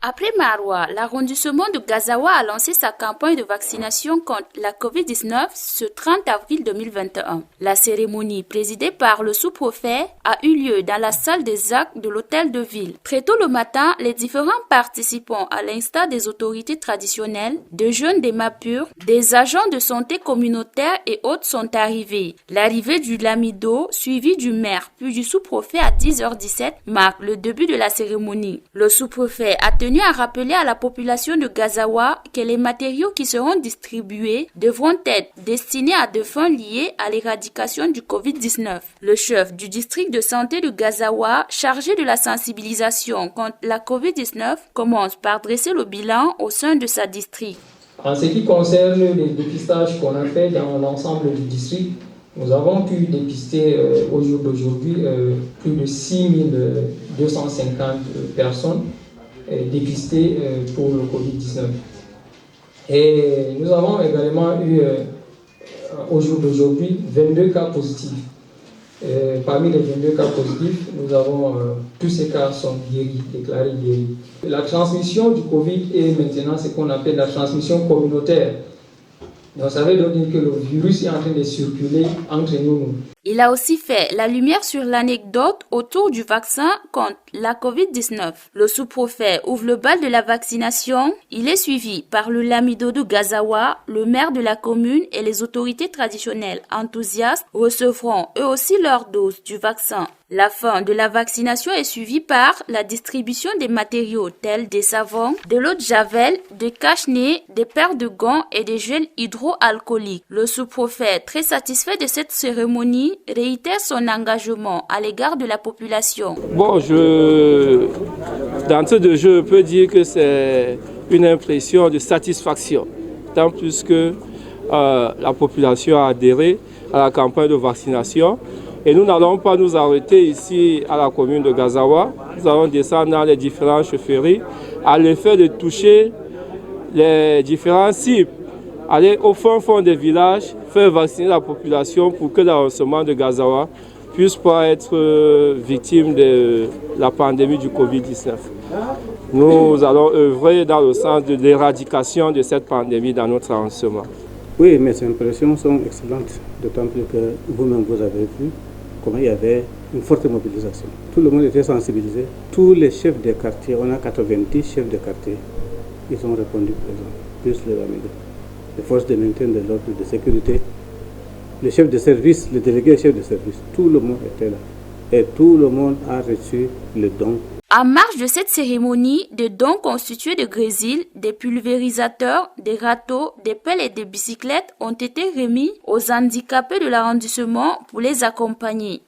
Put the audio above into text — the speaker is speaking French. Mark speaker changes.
Speaker 1: Après Maroua, l'arrondissement de Gazawa a lancé sa campagne de vaccination contre la COVID-19 ce 30 avril 2021. La cérémonie, présidée par le sous-préfet, a eu lieu dans la salle des actes de l'hôtel de ville. Très tôt le matin, les différents participants, à l'instar des autorités traditionnelles, de jeunes des MAPUR, des agents de santé communautaire et autres sont arrivés. L'arrivée du lamido, suivi du maire, puis du sous-préfet à 10h17, marque le début de la cérémonie. Le sous-préfet a tenu à rappeler à la population de Gazawa que les matériaux qui seront distribués devront être destinés à des fins liées à l'éradication du Covid-19. Le chef du district de santé de Gazawa, chargé de la sensibilisation contre la Covid-19, commence par dresser le bilan au sein de sa district.
Speaker 2: En ce qui concerne les dépistages qu'on a fait dans l'ensemble du district, nous avons pu dépister au jour d'aujourd'hui plus de 6250 personnes dépistées pour le Covid-19. Et nous avons également eu au jour d'aujourd'hui 22 cas positifs. Parmi les 22 cas positifs, nous avons tous ces cas sont guéris, déclarés guéris. La transmission du Covid est maintenant ce qu'on appelle la transmission communautaire. Donc ça veut donc dire que le virus est en train de circuler entre nous.
Speaker 1: Il a aussi fait la lumière sur l'anecdote autour du vaccin contre la COVID-19. Le sous-préfet ouvre le bal de la vaccination. Il est suivi par le lamido de Gazawa, le maire de la commune et les autorités traditionnelles enthousiastes recevront eux aussi leur dose du vaccin. La fin de la vaccination est suivie par la distribution des matériaux tels des savons, de l'eau de javel, des cache-nez, des paires de gants et des gels hydroalcooliques. Le sous-préfet, très satisfait de cette cérémonie, réitère son engagement à l'égard de la population.
Speaker 3: Bon, d'entrée de jeu, je peux dire que c'est une impression de satisfaction, tant plus que la population a adhéré à la campagne de vaccination. Et nous n'allons pas nous arrêter ici à la commune de Gazawa. Nous allons descendre dans les différentes chefferies à l'effet de toucher les différents cibles. Aller au fond des villages, faire vacciner la population pour que l'arrondissement de Gazawa puisse pas être victime de la pandémie du Covid-19. Nous allons œuvrer dans le sens de l'éradication de cette pandémie dans notre arrondissement.
Speaker 4: Oui, mes impressions sont excellentes, d'autant plus que vous-même vous avez vu comment il y avait une forte mobilisation. Tout le monde était sensibilisé. Tous les chefs de quartier, on a 90 chefs de quartier, ils ont répondu présent, plus les lamido. Les forces de maintien de l'ordre, de sécurité, les chefs de service, les délégués chefs de service, tout le monde était là. Et tout le monde a reçu le don.
Speaker 1: En marge de cette cérémonie, des dons constitués de grésil, des pulvérisateurs, des râteaux, des pelles et des bicyclettes ont été remis aux handicapés de l'arrondissement pour les accompagner.